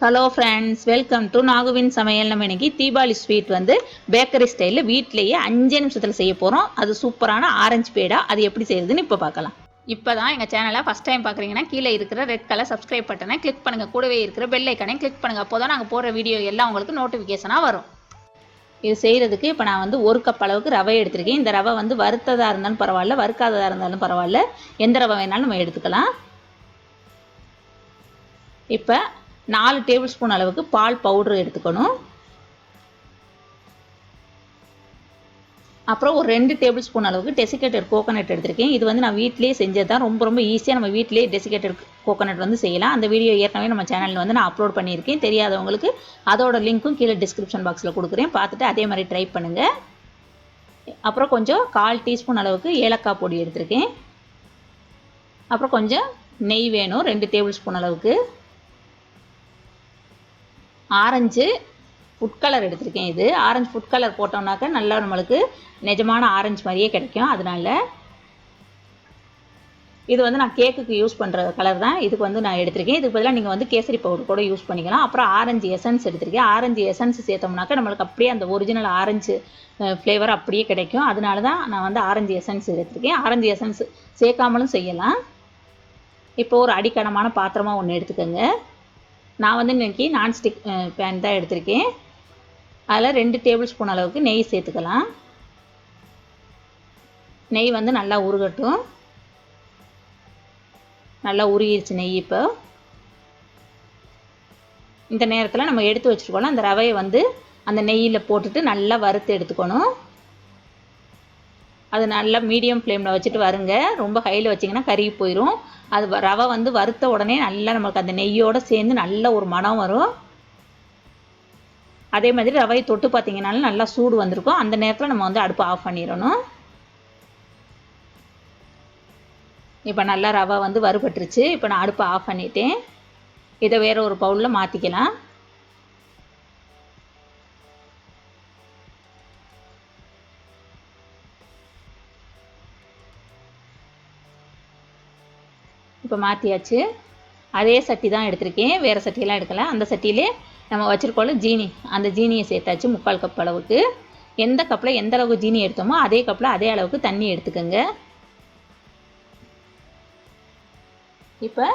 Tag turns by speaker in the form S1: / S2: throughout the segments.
S1: Hello friends, welcome to நாகுவின் சமையல். நம்ம இன்னைக்கு தீபாவளி ஸ்வீட் வந்து பேக்கரி ஸ்டைலில் வீட்டிலேயே 5 நிமிஷத்தில் செய்ய போகிறோம். அது சூப்பரான ஆரஞ்சு பேடா. அது எப்படி செய்யுதுன்னு இப்போ பார்க்கலாம். இப்போ தான் எங்கள் சேனலை ஃபஸ்ட் டைம் பார்க்குறீங்கன்னா கீழே இருக்கிற ரெட் கலர் சப்ஸ்கிரைப் பட்டனை கிளிக் பண்ணுங்கள். கூடவே இருக்கிற பெல் ஐக்கனையும் கிளிக் பண்ணுங்கள். அப்போ தான் நாங்கள் போடுற வீடியோ எல்லாம் உங்களுக்கு நோட்டிஃபிகேஷனாக வரும். இது செய்கிறதுக்கு இப்போ நான் வந்து 1 கப் அளவுக்கு ரவை எடுத்திருக்கேன். இந்த ரவை வந்து வறுத்ததாக இருந்தாலும் பரவாயில்ல, வறுக்காததாக இருந்தாலும் பரவாயில்ல, எந்த ரவை வேணாலும் நம்ம எடுத்துக்கலாம். இப்போ 4 டேபிள் ஸ்பூன் அளவுக்கு பால் பவுடர் எடுத்துக்கணும். அப்புறம் ஒரு 2 டேபிள் ஸ்பூன் அளவுக்கு டெசிகேட்டட் கோகோனட் எடுத்திருக்கேன். இது வந்து நான் வீட்டிலேயே செஞ்சது தான். ரொம்ப ஈஸியாக நம்ம வீட்டிலேயே டெசிகேட்டட் கோகோனட் வந்து செய்யலாம். அந்த வீடியோ ஏற்கனவே நம்ம சேனலில் வந்து நான் அப்லோட் பண்ணியிருக்கேன். தெரியாதவங்களுக்கு அதோட லிங்க்கும் கீழே டிஸ்கிரிப்ஷன் பாக்ஸில் கொடுக்குறேன். பார்த்துட்டு அதே மாதிரி ட்ரை பண்ணுங்கள். அப்புறம் கொஞ்சம் 1/4 டீஸ்பூன் அளவுக்கு ஏலக்காய் பொடி எடுத்திருக்கேன். அப்புறம் கொஞ்சம் நெய் வேணும், 2 டேபிள் ஸ்பூன் அளவுக்கு. ஆரஞ்சு ஃபுட் கலர் எடுத்திருக்கேன். இது ஆரஞ்சு ஃபுட் கலர் போட்டோம்னாக்க நல்லா நம்மளுக்கு நிஜமான ஆரஞ்சு மாதிரியே கிடைக்கும். அதனால இது வந்து நான் கேக்குக்கு யூஸ் பண்ணுற கலர் தான். இதுக்கு வந்து நான் எடுத்திருக்கேன். இதுக்கு பதிலாக நீங்கள் வந்து கேசரி பவுடர் கூட யூஸ் பண்ணிக்கலாம். அப்புறம் ஆரஞ்சு எசன்ஸ் எடுத்திருக்கேன். ஆரஞ்சு எசன்ஸ் சேர்த்தோம்னாக்க நம்மளுக்கு அப்படியே அந்த ஒரிஜினல் ஆரஞ்சு ஃப்ளேவர் அப்படியே கிடைக்கும். அதனால தான் நான் வந்து ஆரஞ்சு எசன்ஸ் எடுத்திருக்கேன். ஆரஞ்சு எசன்ஸ் சேர்க்காமலும் செய்யலாம். இப்போ ஒரு அடிக்கனமான பாத்திரமாக ஒன்று எடுத்துக்கோங்க. நான் வந்து இன்றைக்கி நான்ஸ்டிக் பேன் தான் எடுத்திருக்கேன். அதில் 2 டேபிள் ஸ்பூன் அளவுக்கு நெய் சேர்த்துக்கலாம். நெய் வந்து நல்லா உருகட்டும். நல்லா உருகிடுச்சு நெய். இப்போ இந்த நேரத்தில் நம்ம எடுத்து வச்சுருக்கோம்ல அந்த ரவையை வந்து அந்த நெய்யில் போட்டுட்டு நல்லா வறுத்து எடுத்துக்கணும். அது நல்லா மீடியம் ஃப்ளேமில் வச்சுட்டு வருங்க. ரொம்ப ஹையில் வச்சிங்கன்னா கருகி போயிடும். அது ரவை வந்து வறுத்த உடனே நல்லா நமக்கு அந்த நெய்யோடு சேர்ந்து நல்ல ஒரு மணம் வரும். அதே மாதிரி ரவையை தொட்டு பார்த்திங்கனாலும் நல்லா சூடு வந்திருக்கும். அந்த நேரத்தில் நம்ம வந்து அடுப்பை ஆஃப் பண்ணிடணும். இப்போ நல்லா ரவை வந்து வறுபட்டுருச்சு. இப்போ நான் அடுப்பை ஆஃப் பண்ணிட்டேன். இதை வேறு ஒரு பவுலில் மாற்றிக்கலாம். இப்போ மாற்றியாச்சு. அதே சட்டி தான் எடுத்திருக்கேன், வேறு சட்டியெல்லாம் எடுக்கலை. அந்த சட்டியிலே நம்ம வச்சுருக்கோம்ல ஜீனி, அந்த ஜீனியை சேர்த்தாச்சு 3/4 கப் அளவுக்கு. எந்த கப்பில் எந்த அளவுக்கு ஜீனி எடுத்தோமோ அதே கப்பில் அதே அளவுக்கு தண்ணி எடுத்துக்கோங்க. இப்போ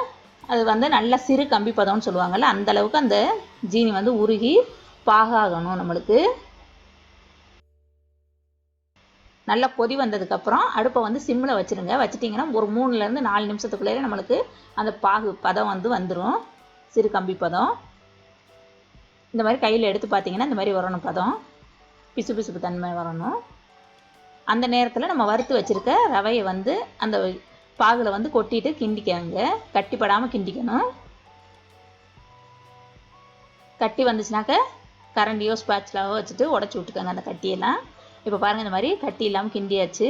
S1: அது வந்து நல்லா சிறு கம்பி பதம்னு சொல்லுவாங்கள்ல, அந்த அளவுக்கு அந்த ஜீனி வந்து உருகி பாகாகணும். நம்மளுக்கு நல்லா கொதி வந்ததுக்கப்புறம் அடுப்பை வந்து சிம்மில் வச்சுருங்க. வச்சுட்டிங்கன்னா ஒரு 3லேருந்து 4 நிமிஷத்துக்குள்ளே நம்மளுக்கு அந்த பாகு பதம் வந்து வந்துடும், சிறு கம்பி பதம். இந்த மாதிரி கையில் எடுத்து பார்த்தீங்கன்னா இந்த மாதிரி வரணும் பதம், பிசு பிசுப்பு தன்மை வரணும். அந்த நேரத்தில் நம்ம வறுத்து வச்சுருக்க ரவையை வந்து அந்த பாகில் வந்து கொட்டிட்டு கிண்டிக்கங்க. கட்டிப்படாமல் கிண்டிக்கணும். கட்டி வந்துச்சுனாக்க கரண்டியோ ஸ்பாட்ச்லாவோ வச்சுட்டு உடச்சி விட்டுக்கோங்க அந்த கட்டியெல்லாம். இப்போ பாருங்கள், இந்த மாதிரி கட்டி இல்லாமல் கிண்டியாச்சு.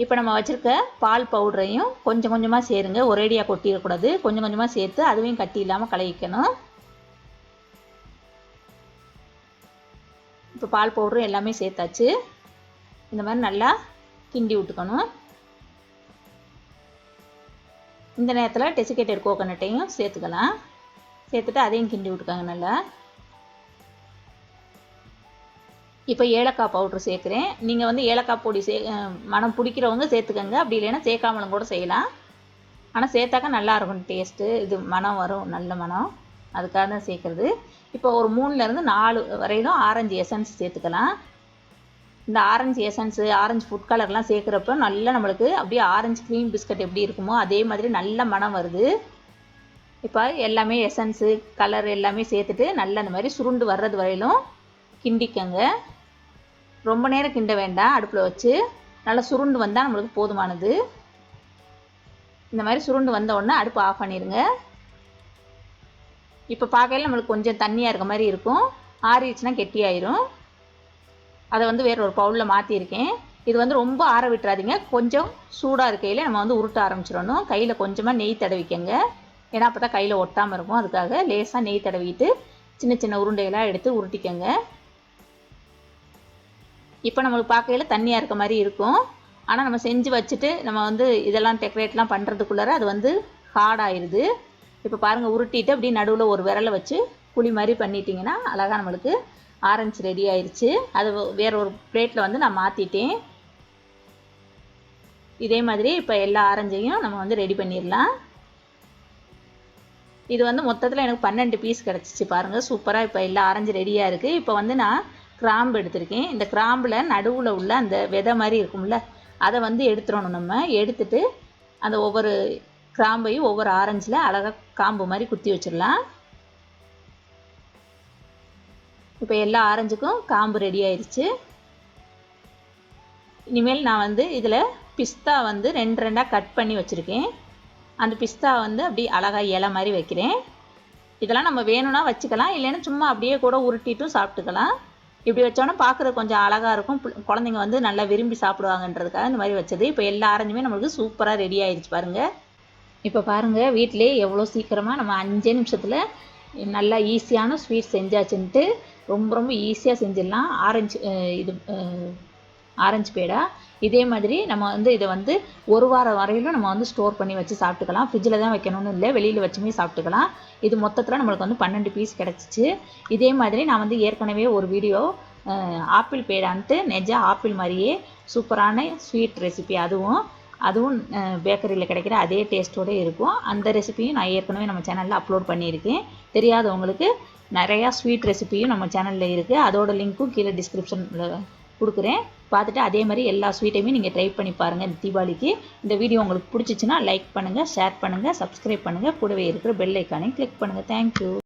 S1: இப்போ நம்ம வச்சுருக்க பால் பவுடரையும் கொஞ்சம் கொஞ்சமாக சேருங்க. ஒரேடியாக கொட்டிடக்கூடாது. கொஞ்சம் கொஞ்சமாக சேர்த்து அதுவையும் கட்டி இல்லாமல் கலக்கிக்கணும். இப்போ பால் பவுடரும் எல்லாமே சேர்த்தாச்சு. இந்த மாதிரி நல்லா கிண்டி விட்டுக்கணும். இந்த நேரத்தில் டெசிகேட்டட் கோகோனட்டையும் சேர்த்துக்கலாம். சேர்த்துட்டு அதையும் கிண்டி விட்டுக்கோங்க நல்லா. இப்போ ஏலக்காய் பவுட்ரு சேர்க்குறேன். நீங்கள் வந்து ஏலக்காய் பொடி மனம் பிடிக்கிறவங்க சேர்த்துக்கோங்க. அப்படி இல்லைன்னா சேர்க்காமலும் கூட செய்யலாம். ஆனால் சேர்த்தாக்கா நல்லாயிருக்கும் டேஸ்ட்டு. இது மனம் வரும், நல்ல மனம். அதுக்காக தான் சேர்க்குறது. இப்போ ஒரு 3லேருந்து 4 வரையிலும் ஆரஞ்சு எசன்ஸ் சேர்த்துக்கலாம். இந்த ஆரஞ்சு எசன்ஸு, ஆரஞ்சு ஃபுட் கலர்லாம் சேர்க்குறப்ப நல்லா நம்மளுக்கு அப்படியே ஆரஞ்சு க்ரீம் பிஸ்கட் எப்படி இருக்குமோ அதே மாதிரி நல்ல மனம் வருது. இப்போ எல்லாமே எசன்ஸு கலர் எல்லாமே சேர்த்துட்டு நல்லா இந்த மாதிரி சுருண்டு வர்றது வரையிலும் கிண்டிக்கங்க. ரொம்ப நேரம் கிண்ட வேண்டாம். அடுப்பில் வச்சு நல்லா சுருண்டு வந்தால் நம்மளுக்கு போதுமானது. இந்த மாதிரி சுருண்டு வந்த உடனே அடுப்பு ஆஃப் பண்ணிடுங்க. இப்போ பார்க்கையில் நம்மளுக்கு கொஞ்சம் தண்ணியாக இருக்க மாதிரி இருக்கும். ஆறிடுச்சுன்னா கெட்டியாயிரும். அதை வந்து வேறு ஒரு பவுலில் மாற்றிருக்கேன். இது வந்து ரொம்ப ஆற விட்டுறாதீங்க. கொஞ்சம் சூடாக இருக்கையில் நம்ம வந்து உருட்ட ஆரம்பிச்சிடணும். கையில் கொஞ்சமாக நெய் தடவிக்கங்க. ஏன்னா அப்போ தான் கையில் ஒட்டாமல் இருக்கும். அதுக்காக லேசாக நெய் தடவிட்டு சின்ன சின்ன உருண்டைகளாக எடுத்து உருட்டிக்கங்க. இப்போ நம்மளுக்கு பார்க்கையில் தண்ணியாக இருக்க மாதிரி இருக்கும். ஆனால் நம்ம செஞ்சு வச்சுட்டு நம்ம வந்து இதெல்லாம் டெக்கரேட்லாம் பண்ணுறதுக்குள்ளார அது வந்து ஹார்ட் ஆயிடுது. இப்போ பாருங்கள், உருட்டிட்டு அப்படியே நடுவில் ஒரு விரலை வச்சு குழி மாதிரி பண்ணிட்டீங்கன்னா அழகாக நம்மளுக்கு ஆரஞ்சு ரெடி ஆயிடுச்சு. அது வேற ஒரு பிளேட்டில் வந்து நான் மாற்றிட்டேன். இதே மாதிரி இப்போ எல்லா ஆரஞ்சையும் நம்ம வந்து ரெடி பண்ணிடலாம். இது வந்து மொத்தத்தில் எனக்கு 12 பீஸ் கிடச்சிச்சு பாருங்கள். சூப்பராக இப்போ எல்லா ஆரஞ்சு ரெடியாக இருக்குது. இப்போ வந்து நான் கிராம்பு எடுத்திருக்கேன். இந்த கிராம்பில் நடுவில் உள்ள அந்த விதை மாதிரி இருக்கும்ல, அதை வந்து எடுத்துடணும். நம்ம எடுத்துட்டு அந்த ஒவ்வொரு கிராம்பையும் ஒவ்வொரு ஆரஞ்சில் அழகாக காம்பு மாதிரி குத்தி வச்சிடலாம். இப்போ எல்லா ஆரஞ்சுக்கும் காம்பு ரெடி ஆயிடுச்சு. இனிமேல் நான் வந்து இதில் பிஸ்தா வந்து 2 கட் பண்ணி வச்சுருக்கேன். அந்த பிஸ்தா வந்து அப்படி அழகாக இலை மாதிரி வைக்கிறேன். இதெல்லாம் நம்ம வேணும்னா வச்சுக்கலாம், இல்லைன்னா சும்மா அப்படியே கூட உருட்டிட்டும் சாப்பிட்டுக்கலாம். இப்படி வச்சோன்னா பார்க்குறது கொஞ்சம் அழகாக இருக்கும். குழந்தைங்க வந்து நல்லா விரும்பி சாப்பிடுவாங்கன்றதுக்காக இந்த மாதிரி வச்சது. இப்போ எல்லா ஆரஞ்சுமே நம்மளுக்கு சூப்பராக ரெடி ஆயிடுச்சு பாருங்கள். இப்போ பாருங்கள், வீட்டிலே எவ்வளோ சீக்கிரமாக நம்ம 5 நிமிஷத்தில் நல்லா ஈஸியான ஸ்வீட் செஞ்சாச்சுன்ட்டு ரொம்ப ரொம்ப ஈஸியாக செஞ்சிடலாம். ஆரஞ்சு பேடா. இதே மாதிரி நம்ம வந்து இதை வந்து 1 வாரம் வரையிலும் நம்ம வந்து ஸ்டோர் பண்ணி வச்சு சாப்பிட்டுக்கலாம். ஃப்ரிட்ஜில் தான் வைக்கணும்னு இல்லை, வெளியில் வச்சுமே சாப்பிட்டுக்கலாம். இது மொத்தத்தில் நம்மளுக்கு வந்து 12 பீஸ் கிடச்சிச்சு. இதே மாதிரி நான் வந்து ஏற்கனவே ஒரு வீடியோ ஆப்பிள் பேடான்ட்டு நெஜ ஆப்பிள் மாதிரியே சூப்பரான ஸ்வீட் ரெசிபி, அதுவும் பேக்கரியில் கிடைக்கிற அதே டேஸ்ட்டோடு இருக்கும். அந்த ரெசிபியும் நான் ஏற்கனவே நம்ம சேனலில் அப்லோட் பண்ணியிருக்கேன். தெரியாதவங்களுக்கு நிறையா ஸ்வீட் ரெசிபியும் நம்ம சேனலில் இருக்குது. அதோட லிங்க்கும் கீழே டிஸ்கிரிப்ஷனில் கொடுக்குறேன். பார்த்துட்டு அதே மாதிரி எல்லா ஸ்வீட்டையுமே நீங்கள் ட்ரை பண்ணி பாருங்கள் இந்த தீபாவளிக்கு. இந்த வீடியோ உங்களுக்கு பிடிச்சிச்சின்னா லைக் பண்ணுங்கள், ஷேர் பண்ணுங்கள், சப்ஸ்கிரைப் பண்ணுங்கள். கூடவே இருக்கிற பெல் ஐக்கானையும் கிளிக் பண்ணுங்கள். தேங்க்யூ.